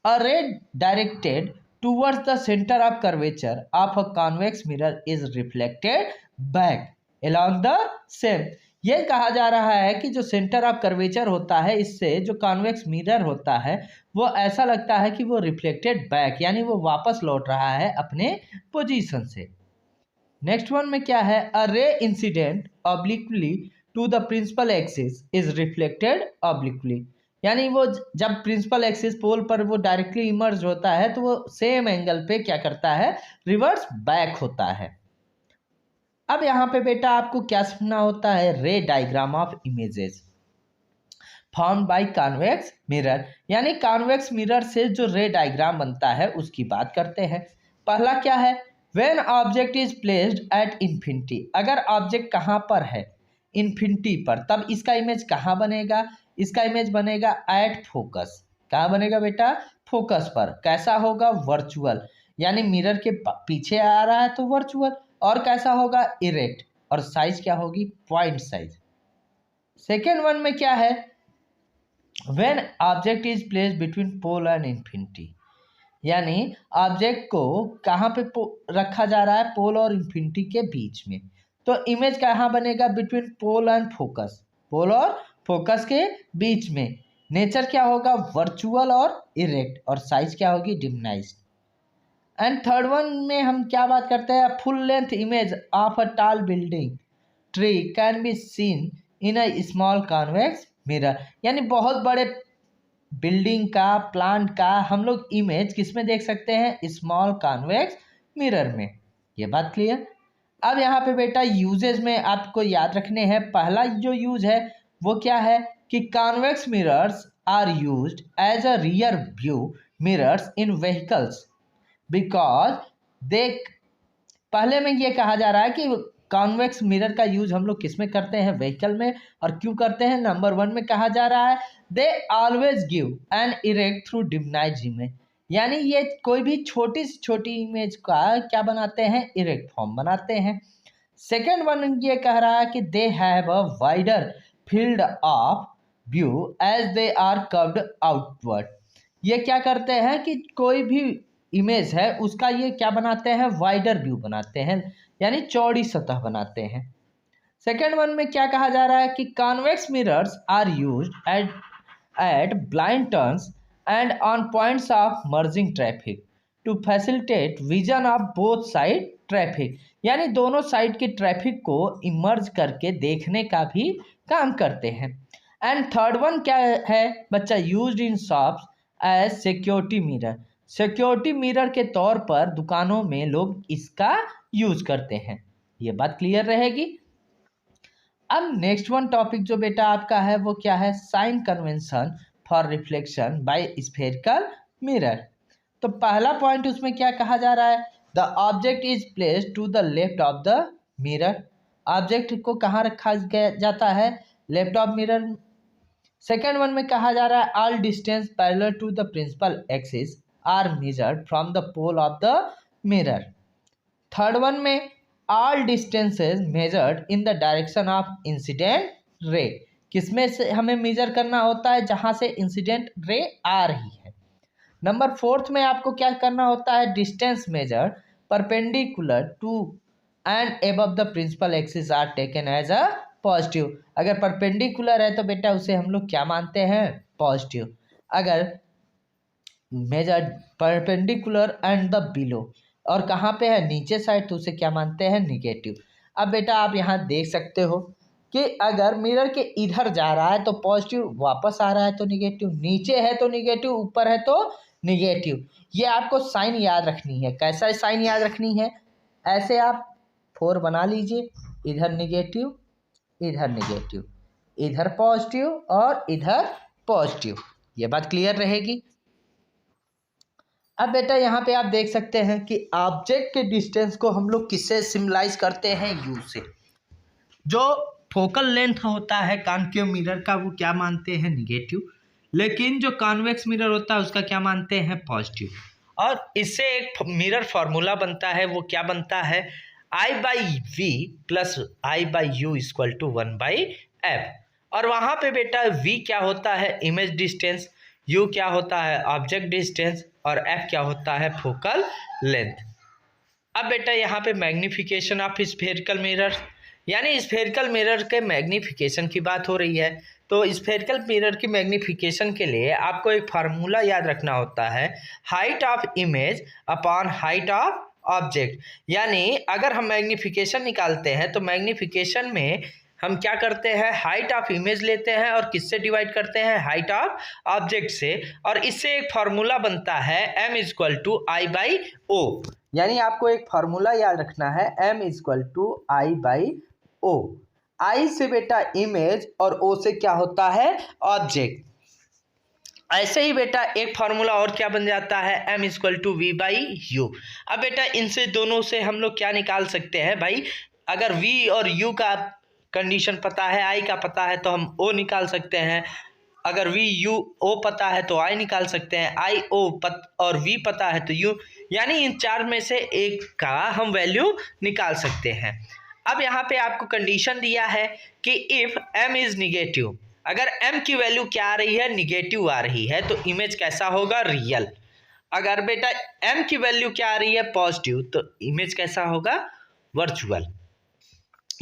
अ रे directed towards the center of curvature of a convex mirror is reflected back along the same। ये कहा जा रहा है कि जो सेंटर ऑफ कर्वेचर होता है इससे जो कॉन्वेक्स मिरर होता है वो ऐसा लगता है कि वो रिफ्लेक्टेड बैक, यानी वो वापस लौट रहा है अपने पोजीशन से। नेक्स्ट वन में क्या है, a ray incident obliquely to the principal axis is reflected obliquely. यानी वो जब प्रिंसिपल एक्सिस पोल पर वो डायरेक्टली इमर्ज होता है तो वो सेम एंगल पे क्या करता है, रिवर्स बैक होता है। अब यहाँ पे बेटा आपको क्या समझना होता है, रे diagram of images form by convex mirror. यानी कॉन्वेक्स मिरर से जो रे डायग्राम बनता है उसकी बात करते हैं। पहला क्या है, when object is placed at infinity. अगर ऑब्जेक्ट कहाँ पर है, इन्फिनिटी पर, तब इसका इमेज कहाँ बनेगा, इसका इमेज बनेगा एट फोकस। कहाँ बनेगा बेटा, फोकस पर। कैसा होगा, वर्चुअल, यानी मिरर के पीछे आ रहा है तो वर्चुअल। और कैसा होगा, इरेक्ट। और साइज क्या होगी, पॉइंट साइज। सेकेंड वन में क्या है, when object is placed between pole and infinity, यानी ऑब्जेक्ट को कहाँ पे रखा जा रहा है, पोल और इन्फिनिटी के बीच में। तो इमेज कहाँ बनेगा, बिटवीन पोल एंड फोकस, पोल और फोकस के बीच में। नेचर क्या होगा, वर्चुअल और इरेक्ट, और साइज क्या होगी, डिमिनाइज्ड। एंड थर्ड वन में हम क्या बात करते हैं, full length image of a tall building tree can be seen in a small convex mirror, यानी बहुत बड़े बिल्डिंग का, प्लांट का हम लोग इमेज किस में देख सकते हैं, स्मॉल कॉन्वेक्स मिरर में। ये बात क्लियर। अब यहाँ पे बेटा यूजेज में आपको याद रखने हैं, पहला जो यूज है वो क्या है कि convex mirrors are used as a rear view mirrors in vehicles because they, पहले में ये कहा जा रहा है कि कॉन्वेक्स मिरर का यूज हम लोग किस में करते हैं, व्हीकल में, और क्यों करते हैं, नंबर वन में कहा जा रहा है they always give an erect through diminished image, यानी ये कोई भी छोटी से छोटी इमेज का क्या बनाते हैं, इरेक्ट फॉर्म बनाते हैं। सेकेंड वन ये कह रहा है कि they have a wider field of view as they are curved outward, ये क्या करते हैं कि कोई भी इमेज है उसका ये क्या बनाते हैं, वाइडर व्यू बनाते हैं, यानी चौड़ी सतह बनाते हैं। सेकेंड वन में क्या कहा जा रहा है कि convex mirrors are used at blind turns and on points of merging traffic to facilitate vision of both side traffic, यानी दोनों साइड के ट्रैफिक को इमर्ज करके देखने का भी काम करते हैं। एंड थर्ड वन क्या है बच्चा, used in shops as security mirror, security mirror के तौर पर दुकानों में लोग इसका यूज करते हैं। ये बात क्लियर रहेगी। अब नेक्स्ट वन टॉपिक जो बेटा आपका है वो क्या है, sign convention for reflection by spherical mirror. तो पहला पॉइंट उसमें क्या कहा जा रहा है, the object is placed to the left of the mirror, object को कहाँ रखा जाता है, left of mirror. Second one में कहा जा रहा है all distance parallel to the principal axis are measured from the pole of the mirror. Third one में all distances measured in the direction of incident ray, किसमें से हमें major करना होता है, जहां से इंसिडेंट रे आ रही है। नंबर फोर्थ में आपको क्या करना होता है, distance measured perpendicular to and above the principal axis are taken as a positive, अगर परपेंडिकुलर है तो बेटा उसे हम लोग क्या मानते हैं, पॉजिटिव, अगर measure perpendicular and the below, और कहाँ पे है, नीचे साइड, तो उसे क्या मानते हैं, निगेटिव। अब बेटा आप यहाँ देख सकते हो कि अगर मिरर के इधर जा रहा है तो पॉजिटिव, वापस आ रहा है तो निगेटिव, नीचे है तो निगेटिव, ऊपर है तो निगेटिव। ये आपको साइन याद रखनी है। कैसा साइन याद रखनी है, ऐसे आप 4 बना लीजिए, इधर निगेटिव, इधर निगेटिव, इधर पॉजिटिव और इधर पॉजिटिव। ये बात क्लियर रहेगी। अब बेटा यहाँ पे आप देख सकते हैं कि ऑब्जेक्ट के डिस्टेंस को हम लोग किससे सिम्बलाइज करते हैं, यू से। जो फोकल लेंथ होता है कॉन्केव मिरर का वो क्या मानते हैं, निगेटिव, लेकिन जो कॉन्वेक्स मिरर होता है उसका क्या मानते हैं, पॉजिटिव। और इससे एक मिरर फार्मूला बनता है, वो क्या बनता है, I/V plus I/U equal to 1/F। और वहाँ पे बेटा V क्या होता है, इमेज डिस्टेंस, U क्या होता है, ऑब्जेक्ट डिस्टेंस, और F क्या होता है, फोकल लेंथ। अब बेटा यहाँ पे मैग्निफिकेशन ऑफ स्फेरिकल मिरर, यानी स्फेरिकल मिरर के मैग्निफिकेशन की बात हो रही है। तो स्फेरिकल मिरर की मैग्निफिकेशन के लिए आपको एक फार्मूला याद रखना होता है, height of image upon height of object. यानी अगर हम मैग्निफिकेशन निकालते हैं तो मैग्निफिकेशन में हम क्या करते हैं, हाइट ऑफ इमेज लेते हैं और किससे डिवाइड करते हैं, हाइट ऑफ ऑब्जेक्ट से, और इससे एक फार्मूला बनता है m इक्वल टू I/O। यानी आपको एक फार्मूला याद रखना है, m equal to I/O। I से बेटा इमेज और O से क्या होता है, ऑब्जेक्ट। ऐसे ही बेटा एक फार्मूला और क्या बन जाता है, m इक्वल टू V/U। अब बेटा इनसे दोनों से हम लोग क्या निकाल सकते हैं भाई, अगर V और U का कंडीशन पता है, I का पता है तो हम O निकाल सकते हैं, अगर V U O पता है तो I निकाल सकते हैं, I O और V पता है तो U, यानी इन चार में से एक का हम वैल्यू निकाल सकते हैं। अब यहाँ पे आपको कंडीशन दिया है कि इफ m इज निगेटिव, अगर m की वैल्यू क्या आ रही है, निगेटिव आ रही है, तो इमेज कैसा होगा, रियल। अगर बेटा m की वैल्यू क्या आ रही है, पॉजिटिव, तो इमेज कैसा होगा, वर्चुअल।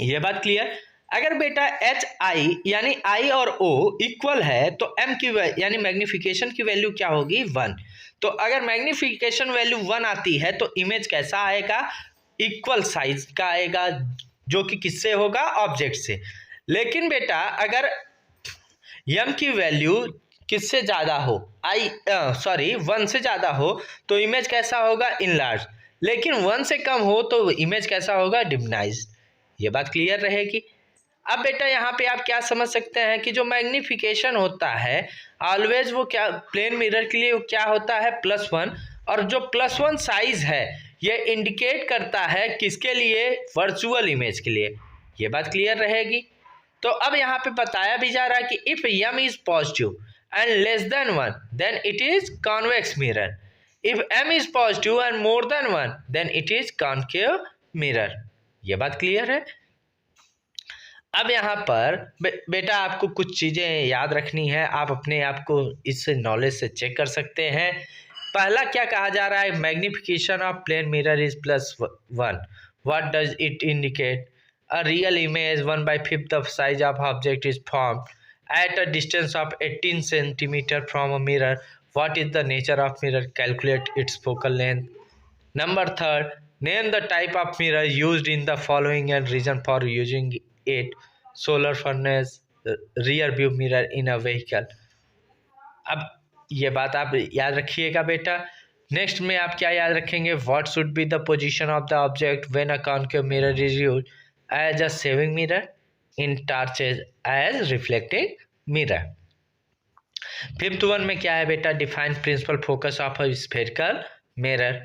ये बात क्लियर। अगर बेटा एच आई यानी आई और ओ इक्वल है तो m की यानी मैग्निफिकेशन की वैल्यू क्या होगी, 1। तो अगर मैग्निफिकेशन वैल्यू 1 आती है तो इमेज कैसा आएगा, इक्वल साइज का आएगा, जो कि किससे होगा, ऑब्जेक्ट से। लेकिन बेटा अगर m की वैल्यू किससे ज़्यादा हो, 1 से ज़्यादा हो, तो इमेज कैसा होगा, इनलार्ज। लेकिन 1 से कम हो तो इमेज कैसा होगा, डिमिनाइज। ये बात क्लियर रहेगी। अब बेटा यहाँ पे आप क्या समझ सकते हैं कि जो मैग्निफिकेशन होता है ऑलवेज वो क्या, प्लेन मिरर के लिए वो क्या होता है, +1। और जो +1 साइज है ये इंडिकेट करता है किसके लिए, वर्चुअल इमेज के लिए। ये बात क्लियर रहेगी। तो अब यहाँ पे बताया भी जा रहा है कि if m is positive and less than 1 then it is convex mirror, if m is positive and more than 1 then it is concave mirror. ये बात क्लियर है। अब यहाँ पर बेटा आपको कुछ चीज़ें याद रखनी है, आप अपने आप को इस नॉलेज से चेक कर सकते हैं। पहला क्या कहा जा रहा है, magnification of plane mirror is +1, what does it indicate, a real image 1/5 of size of object is formed at a distance of 18 centimeter from a mirror, what is the nature of mirror, calculate its focal length. Number third, name the type of mirror used in the following and reason for using it, solar furnace, rear view mirror in a vehicle. अब ये बात आप याद रखिएगा बेटा। Next में आप क्या याद रखेंगे, what should be the position of the object when a concave mirror is used as a shaving mirror, in torches as reflecting mirror. Fifth one में क्या है बेटा, define principal focus of a spherical mirror.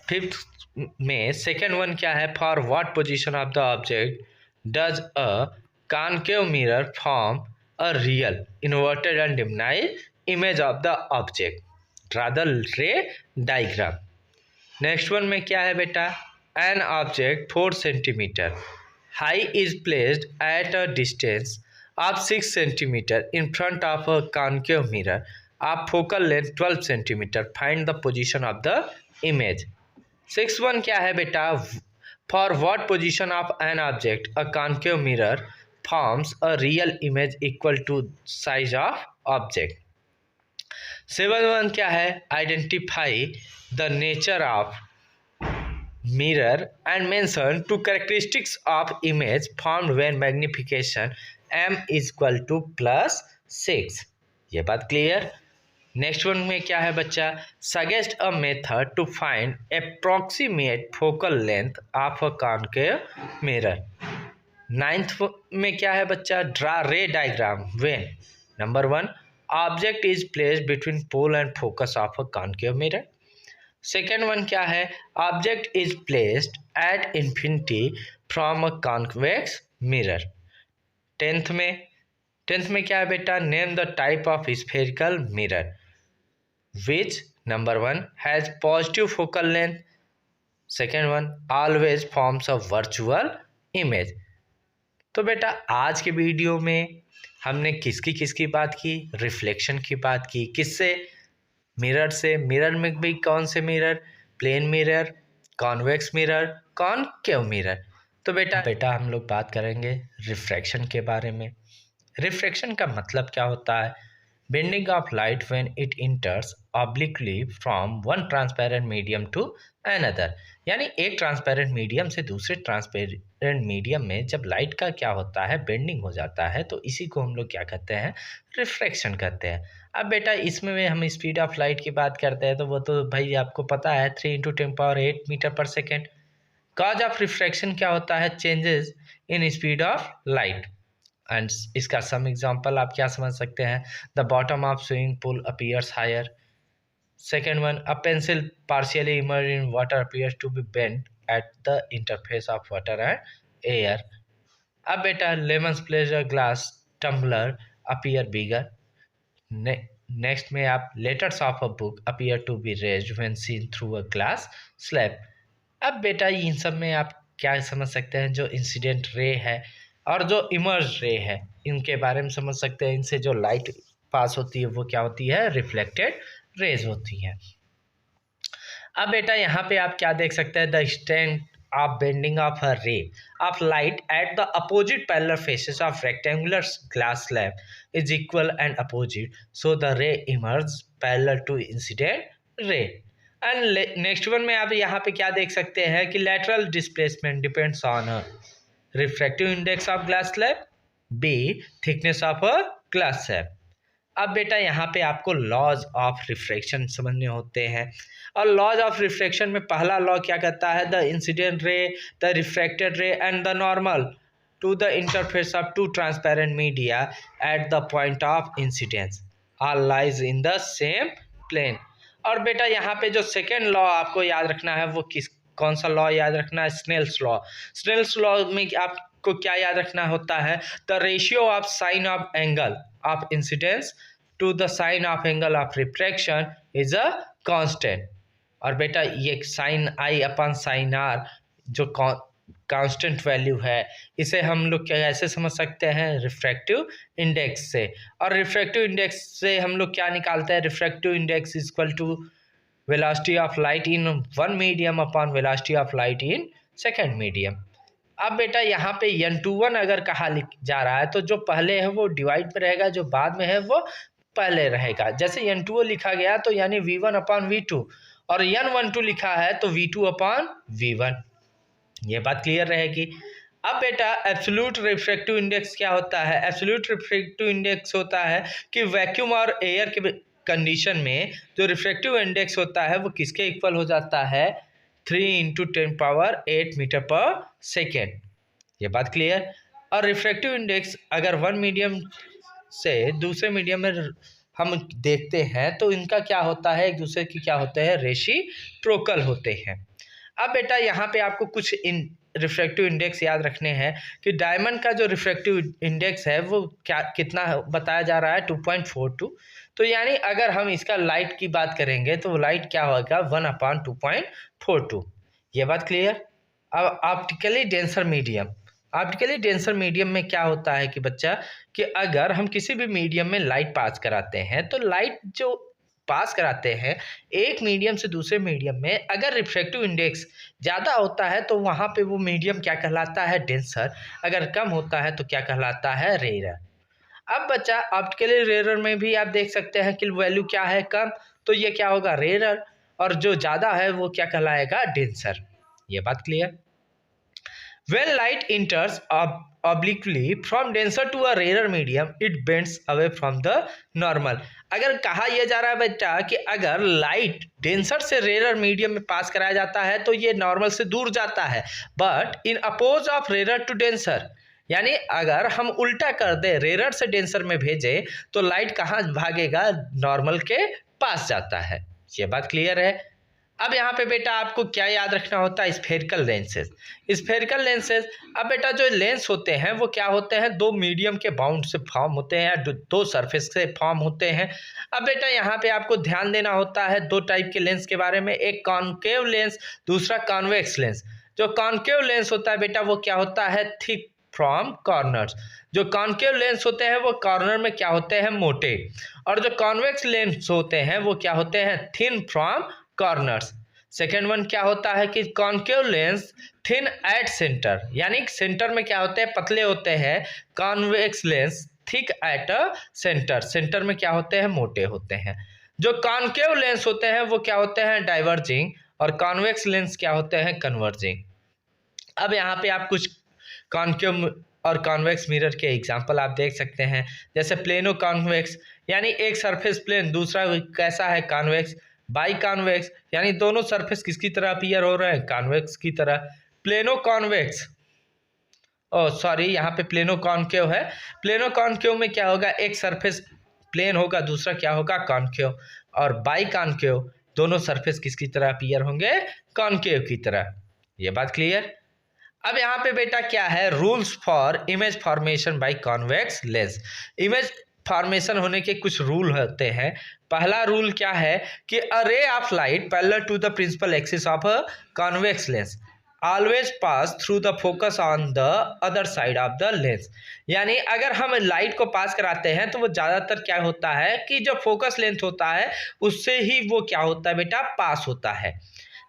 Fifth में second one क्या है, for what position of the object does a concave mirror form a real inverted and diminished image of the object, draw the ray diagram. Next one में क्या है बेटा, an object 4 centimetre high is placed at a distance of 6 centimeter in front of a concave mirror of focal length 12 centimeter. Find the position of the image. 6.1 क्या है बेटा, for what position of an object a concave mirror forms a real image equal to size of object. 7.1 क्या है, identify the nature of mirror and mention two characteristics of image formed when magnification m is equal to +6। ये बात clear. Next one में क्या है बच्चा, suggest a method to find approximate focal length of a concave mirror. Ninth में क्या है बच्चा, draw ray diagram when number 1 object is placed between pole and focus of a concave mirror. Second one क्या है, object is placed at infinity from a convex mirror. Tenth में क्या है बेटा, name the type of spherical mirror which number 1 has positive focal length, second one always forms a virtual image. तो बेटा आज के वीडियो में हमने किसकी बात की, रिफ्लेक्शन की बात की, किससे, मिरर से। मिरर में भी कौन से mirror, plane mirror, convex mirror, concave mirror. तो बेटा हम लोग बात करेंगे रिफ्रैक्शन के बारे में। रिफ्रैक्शन का मतलब क्या होता है, bending of light when it enters obliquely from one transparent medium to another, यानी एक ट्रांसपेरेंट मीडियम से दूसरे ट्रांसपेरेंट मीडियम में जब लाइट का क्या होता है, बेंडिंग हो जाता है, तो इसी को हम लोग क्या कहते हैं, रिफ्रैक्शन कहते हैं। अब बेटा इसमें हम स्पीड ऑफ लाइट की बात करते हैं तो वो तो भाई आपको पता है 3 × 10⁸ मीटर पर सेकेंड। कॉज ऑफ रिफ्रैक्शन क्या होता है, changes in speed of light. And इसका सम एग्जांपल आप क्या समझ सकते हैं, the bottom of swimming pool appears higher. Second one, a pencil partially immerse in water appears to be bent at the interface of water and air. अब बेटा lemons pleasure glass tumbler appear bigger. Next में आप letters of a book appear to be raised when seen through a glass slab. अब बेटा इन सब में आप क्या समझ सकते हैं, जो इंसिडेंट रे है और जो इमर्ज रे है, इनके बारे में समझ सकते हैं। इनसे जो लाइट पास होती है वो क्या होती है, रिफ्लेक्टेड रेज होती है। अब बेटा यहाँ पे आप क्या देख सकते हैं, the extent of bending of a ray of light at the opposite parallel faces of rectangular glass slab is equal and opposite, so the ray emerge parallel to incident ray. And next one में आप यहाँ पे क्या देख सकते हैं कि lateral displacement depends on refractive index of glass slab, B thickness of a glass slab. अब बेटा यहाँ पे आपको लॉज ऑफ रिफ्रैक्शन समझने होते हैं, और लॉज ऑफ रिफ्रैक्शन में पहला लॉ क्या कहता है, the incident ray, the refracted ray and the normal to the interface of two transparent media at the point of incidence all lies in the same plane. और बेटा यहाँ पे जो सेकेंड लॉ आपको याद रखना है वो कौन सा लॉ याद रखना है, स्नेल्स लॉ। स्नेल्स लॉ में आपको क्या याद रखना होता है, the ratio of sine of angle of incidence to the sine of angle of refraction is a constant. और बेटा ये sine I upon sine R जो कांस्टेंट वैल्यू है, इसे हम लोग कैसे समझ सकते हैं, रिफ्रैक्टिव इंडेक्स से। और रिफ्रैक्टिव इंडेक्स से हम लोग क्या निकालते हैं, refractive index is equal to velocity of light in one medium upon velocity of light in second medium. अब बेटा यहाँ पे n21 अगर कहा जा रहा है तो जो पहले है वो डिवाइड में रहेगा, जो बाद में है वो पहले रहेगा। जैसे n20 लिखा गया तो यानी v1 अपॉन v2, और n12 लिखा है तो v2 अपॉन v1। ये बात क्लियर रहेगी। अब बेटा एब्सोल्यूट रिफ्रैक्टिव इंडेक्स क्या होता है, एब्सोल्यूट रिफ्रैक्टिव इंडेक्स होता है कि वैक्यूम और एयर के कंडीशन में जो रिफ्रैक्टिव इंडेक्स होता है वो किसके इक्वल हो जाता है, 3 × 10⁸ मीटर पर सेकेंड। ये बात क्लियर। और रिफ्रैक्टिव इंडेक्स अगर वन मीडियम से दूसरे मीडियम में हम देखते हैं तो इनका क्या होता है, एक दूसरे की क्या होते हैं, रेसिप्रोकल होते हैं। अब बेटा यहाँ पे आपको कुछ रिफ्रैक्टिव इंडेक्स याद रखने हैं कि डायमंड का जो रिफ्रैक्टिव इंडेक्स है वो क्या कितना बताया जा रहा है, 2.42। तो यानी अगर हम इसका लाइट की बात करेंगे तो लाइट क्या होगा, 1/2.42। ये बात क्लियर। अब optically denser medium, optically denser medium में क्या होता है कि बच्चा कि अगर हम किसी भी मीडियम में लाइट पास कराते हैं तो लाइट जो पास कराते हैं एक मीडियम से दूसरे मीडियम में, अगर रिफ्रैक्टिव इंडेक्स ज़्यादा होता है तो वहाँ पे वो मीडियम क्या कहलाता है, डेंसर। अगर कम होता है तो क्या कहलाता है, रेयर। अब बच्चा ऑप्टिकली रेयर में भी आप देख सकते हैं कि वैल्यू क्या है, कम, तो ये क्या होगा, रेयर, और जो ज़्यादा है वो क्या कहलाएगा, डेंसर। ये बात clear. When light enters obliquely from denser to a rarer medium, it bends away from the normal। अगर कहा यह जा रहा है बेटा कि अगर लाइट डेंसर से रेरर मीडियम में पास कराया जाता है तो ये नॉर्मल से दूर जाता है, but in oppose of rarer to denser, यानी अगर हम उल्टा कर दे, रेरर से डेंसर में भेजे तो लाइट कहाँ भागेगा, नॉर्मल के पास जाता है। ये बात क्लियर है। अब यहाँ पे बेटा आपको क्या याद रखना होता है, स्फेरिकल लेंसेज। स्फेरिकल लेंसेज, अब बेटा जो लेंस होते हैं वो क्या होते हैं, दो मीडियम के बाउंड से फॉर्म होते हैं या दो सरफेस से फॉर्म होते हैं। अब बेटा यहाँ पे आपको ध्यान देना होता है दो टाइप के लेंस के बारे में, एक कॉनकेव लेंस, दूसरा कॉन्वेक्स लेंस। जो कॉनकेव लेंस होता है बेटा वो क्या होता है, थिक फ्रॉम कॉर्नर्स। जो कॉनकेव लेंस होते हैं वो कॉर्नर में क्या होते हैं, मोटे, और जो कॉन्वेक्स लेंस होते हैं वो क्या होते हैं, thin from corners. Second one क्या होता है कि concave lens thin at centre, यानी सेंटर में क्या होते हैं, पतले होते हैं। Convex lens thick at centre, centre में क्या होते हैं, मोटे होते हैं। जो कॉनकेव लेंस होते हैं वो क्या होते हैं, डाइवर्जिंग, और कॉन्वेक्स लेंस क्या होते हैं, कन्वर्जिंग। अब यहाँ पे आप कुछ कॉनकेव और कॉन्वेक्स मिरर के एग्जांपल आप देख सकते हैं, जैसे प्लेनो कॉन्वेक्स, यानी एक सरफेस प्लेन, दूसरा कैसा है, कॉन्वेक्स। बाई कॉन्वेक्स, यानी दोनों सरफेस किसकी तरह अपीयर हो रहे हैं, कॉन्वेक्स की तरह। प्लेनो कॉन्वेक्स, सॉरी यहाँ पे प्लेनो कॉनकेव है। प्लेनो कॉनकेव में क्या होगा, एक सरफेस प्लेन होगा, दूसरा क्या होगा, कॉनकेव। और बाई कॉनकेव, दोनों सरफेस किसकी तरह अपीयर होंगे, कॉनकेव की तरह। ये बात क्लियर। अब यहाँ पे बेटा क्या है, rules for image formation by convex lens. Image formation होने के कुछ रूल होते हैं। पहला रूल क्या है कि a ray of light parallel to the principal axis of a convex lens always pass through the focus on the other side of the lens. यानी अगर हम लाइट को पास कराते हैं तो वो ज़्यादातर क्या होता है कि जो फोकस लेंथ होता है उससे ही वो क्या होता है बेटा, पास होता है।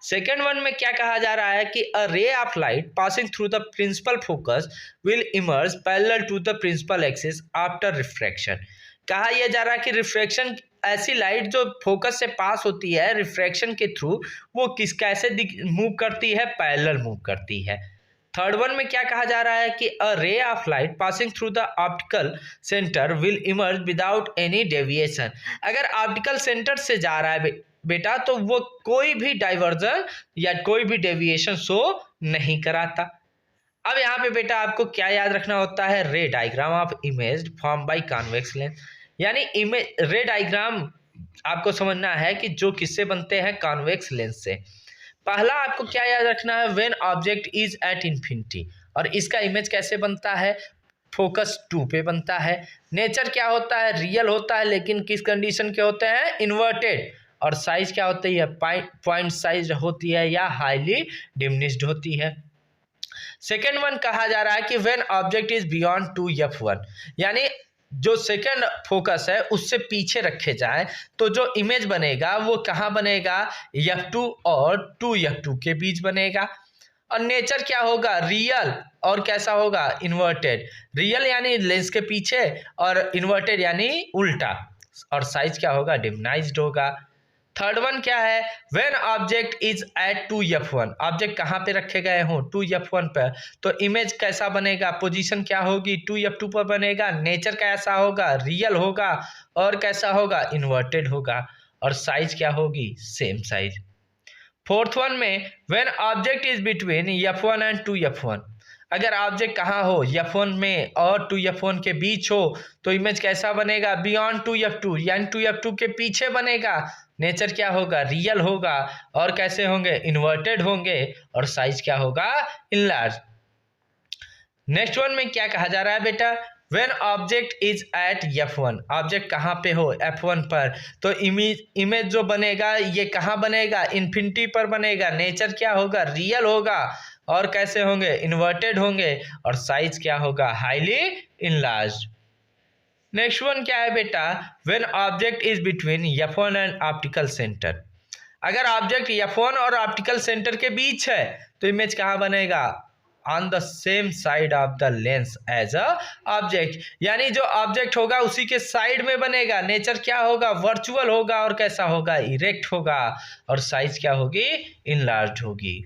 सेकेंड वन में क्या कहा जा रहा है कि a ray of light passing through the principal focus will emerge parallel to the principal axis after refraction. कहा यह जा रहा है कि रिफ्रैक्शन, ऐसी लाइट जो फोकस से पास होती है रिफ्रैक्शन के थ्रू, वो कैसे मूव करती है, पैरेलल मूव करती है। थर्ड वन में क्या कहा जा रहा है कि a ray of light passing through the optical centre will emerge without any deviation. अगर ऑप्टिकल सेंटर से जा रहा है बेटा तो वो कोई भी डाइवर्जन या कोई भी डेविएशन शो नहीं कराता। अब यहाँ पे बेटा आपको क्या याद रखना होता है, रे diagram of image form by convex lens. यानी इमेज रे डायग्राम आपको समझना है कि जो किससे बनते हैं, कॉन्वेक्स लेंस से। पहला आपको क्या याद रखना है, when object is at infinity, और इसका इमेज कैसे बनता है, फोकस 2 पे बनता है। नेचर क्या होता है, रियल होता है, लेकिन किस कंडीशन के होते हैं, इन्वर्टेड। और साइज क्या होती है, पॉइंट साइज होती है या हाईली डिमिनिश्ड होती है। सेकेंड वन कहा जा रहा है कि when object is beyond 2f1, यानी जो सेकेंड फोकस है उससे पीछे रखे जाए तो जो इमेज बनेगा वो कहाँ बनेगा, f2 और 2f2 के बीच बनेगा। और नेचर क्या होगा, रियल, और कैसा होगा, इन्वर्टेड। रियल यानी लेंस के पीछे, और इन्वर्टेड यानी उल्टा। और साइज क्या होगा, डिमिनाइज्ड होगा। थर्ड वन क्या है, when object is at 2f1, object कहाँ पे रखे गए हों, 2f1 पर, तो इमेज कैसा बनेगा, पोजीशन क्या होगी, 2f2 पर बनेगा। नेचर कैसा होगा, रियल होगा, और कैसा होगा, इन्वर्टेड होगा। और साइज क्या होगी, सेम साइज। फोर्थ वन में when object is between f1 and 2f1, अगर ऑब्जेक्ट कहाँ हो, f1 में और 2f1 के बीच हो तो इमेज कैसा बनेगा, बियॉन्ड 2f2, यानी 2f2 के पीछे बनेगा। नेचर क्या होगा, रियल होगा, और कैसे होंगे, इन्वर्टेड होंगे। और साइज क्या होगा, इनलार्ज। नेक्स्ट वन में क्या कहा जा रहा है बेटा, when object is at f1, object कहाँ पे हो, f1 पर, तो इमेज जो बनेगा ये कहाँ बनेगा, इन्फिनिटी पर बनेगा। नेचर क्या होगा, रियल होगा, और कैसे होंगे, इन्वर्टेड होंगे। और साइज क्या होगा, हाईली इनलार्ज। नेक्स्ट वन क्या है बेटा, when object is between f1 and optical centre, अगर ऑब्जेक्ट f1 और ऑप्टिकल सेंटर के बीच है तो इमेज कहाँ बनेगा, on the same side of the lens as a object, यानी जो ऑब्जेक्ट होगा उसी के साइड में बनेगा। नेचर क्या होगा, वर्चुअल होगा, और कैसा होगा, इरेक्ट होगा। और साइज क्या होगी, इनलार्ज होगी।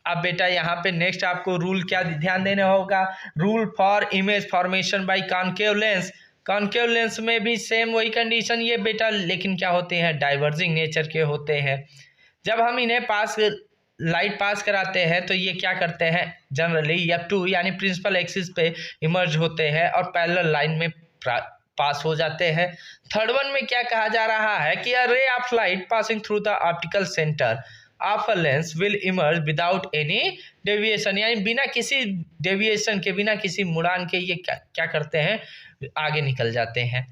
अब बेटा यहाँ पे नेक्स्ट आपको रूल क्या ध्यान देना होगा, rule for image formation by concave lens. Concave lens में भी सेम वही कंडीशन ये बेटा, लेकिन क्या होते हैं, डाइवर्जिंग नेचर के होते हैं। जब हम इन्हें लाइट पास कराते हैं तो ये क्या करते हैं, जनरली f2 यानी प्रिंसिपल एक्सिस पे इमर्ज होते हैं और पैरेलल लाइन में पास हो जाते हैं। थर्ड वन में क्या कहा जा रहा है कि a ray of light passing through the optical centre of a lens will emerge without any deviation, यानी बिना किसी डेविएशन के, बिना किसी मुड़ान के ये क्या करते हैं, आगे निकल जाते हैं।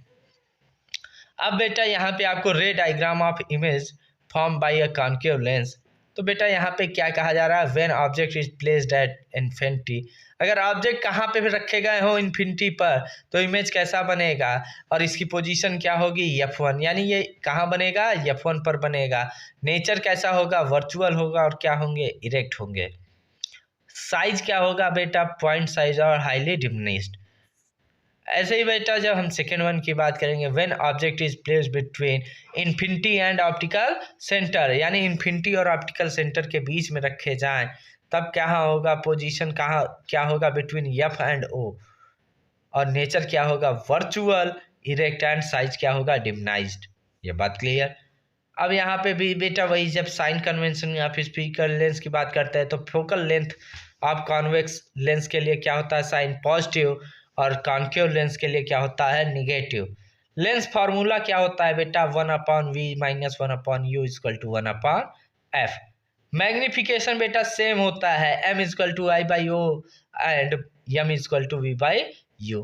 अब बेटा यहाँ पे आपको रे diagram of image form bye a concave lens, तो बेटा यहाँ पे क्या कहा जा रहा है, when object is placed at infinity, अगर ऑब्जेक्ट कहाँ पे भी रखे गए हो, इन्फिनिटी पर, तो इमेज कैसा बनेगा, और इसकी पोजीशन क्या होगी, f1, यानी ये कहाँ बनेगा, f1 पर बनेगा। नेचर कैसा होगा, वर्चुअल होगा, और क्या होंगे, इरेक्ट होंगे। साइज क्या होगा बेटा, पॉइंट साइज और हाईली डिमिनिश्ड। ऐसे ही बेटा जब हम सेकेंड वन की बात करेंगे, when object is placed between infinity and optical centre, यानी इन्फिनिटी और ऑप्टिकल सेंटर के बीच में रखे जाएं तब क्या होगा, पोजीशन कहाँ क्या होगा, बिटवीन f एंड o, और नेचर क्या होगा, वर्चुअल, इरेक्ट, एंड साइज क्या होगा, डिमिनाइज्ड। ये बात क्लियर। अब यहाँ पे भी बेटा वही, जब साइन कन्वेंशन ऑफ स्फीरिकल लेंस की बात करते हैं तो focal length of convex lens के लिए क्या होता है, साइन पॉजिटिव, और कॉनकेव लेंस के लिए क्या होता है, निगेटिव। लेंस फार्मूला क्या होता है बेटा, 1/v minus 1/u equal to 1/f। Magnification बेटा सेम होता है, m equal to I/o and m equal to v/u।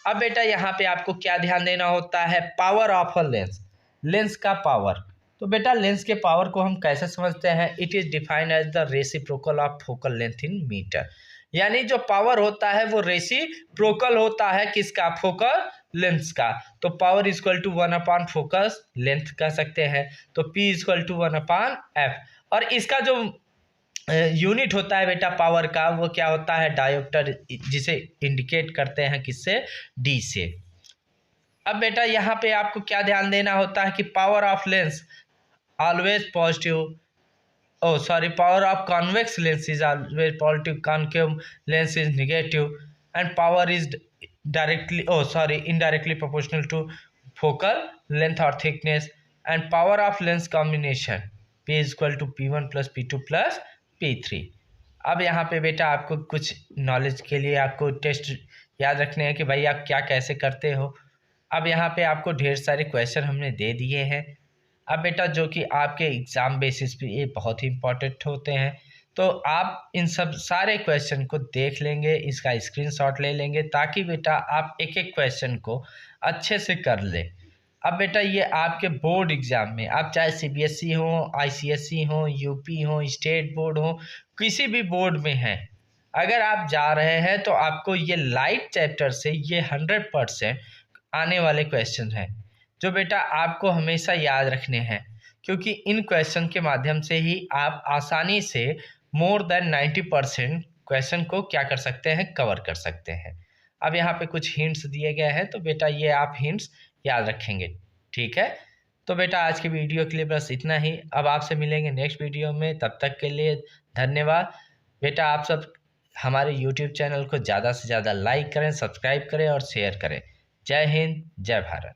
अब बेटा यहाँ पे आपको क्या ध्यान देना होता है, power of a lens, lens का पावर। तो बेटा लेंस के पावर को हम कैसे समझते हैं? It is defined as the reciprocal of focal length in metre. यानी जो पावर होता है वो रेसिप्रोकल होता है किसका? फोकल लेंथ का। तो power equal to 1 upon focus length कह सकते हैं। तो P equal to 1 upon F. और इसका जो यूनिट होता है बेटा पावर का, वो क्या होता है? डायोप्टर, जिसे इंडिकेट करते हैं किससे? डी से। अब बेटा यहाँ पे आपको क्या ध्यान देना होता है कि power of lens always positive, oh sorry, power of convex lens is always positive, concave lens is negative, and power is indirectly proportional to focal length or thickness, and power of lens combination P is equal to P1 plus P2 plus P3। अब यहाँ पे बेटा आपको कुछ knowledge के लिए आपको test याद रखने हैं कि भाई आप क्या कैसे करते हो। अब यहाँ पे आपको ढेर सारे क्वेश्चन हमने दे दिए हैं। अब बेटा जो कि आपके एग्ज़ाम बेसिस पे ये बहुत ही इम्पोर्टेंट होते हैं, तो आप इन सब सारे क्वेश्चन को देख लेंगे, इसका स्क्रीनशॉट ले लेंगे, ताकि बेटा आप एक एक क्वेश्चन को अच्छे से कर लें। अब बेटा ये आपके बोर्ड एग्ज़ाम में, आप चाहे CBSE हो, ICSE हो, UP हो, स्टेट बोर्ड हो, किसी भी बोर्ड में हैं, अगर आप जा रहे हैं तो आपको ये लाइट चैप्टर से ये 100% आने वाले क्वेश्चन हैं, जो बेटा आपको हमेशा याद रखने हैं, क्योंकि इन क्वेश्चन के माध्यम से ही आप आसानी से मोर देन 90% क्वेश्चन को क्या कर सकते हैं? कवर कर सकते हैं। अब यहाँ पे कुछ हिंट्स दिए गए हैं, तो बेटा ये आप हिंट्स याद रखेंगे, ठीक है? तो बेटा आज की वीडियो के लिए बस इतना ही। अब आपसे मिलेंगे नेक्स्ट वीडियो में, तब तक के लिए धन्यवाद। बेटा आप सब हमारे YouTube चैनल को ज़्यादा से ज़्यादा लाइक करें, सब्सक्राइब करें और शेयर करें। जय हिंद, जय भारत।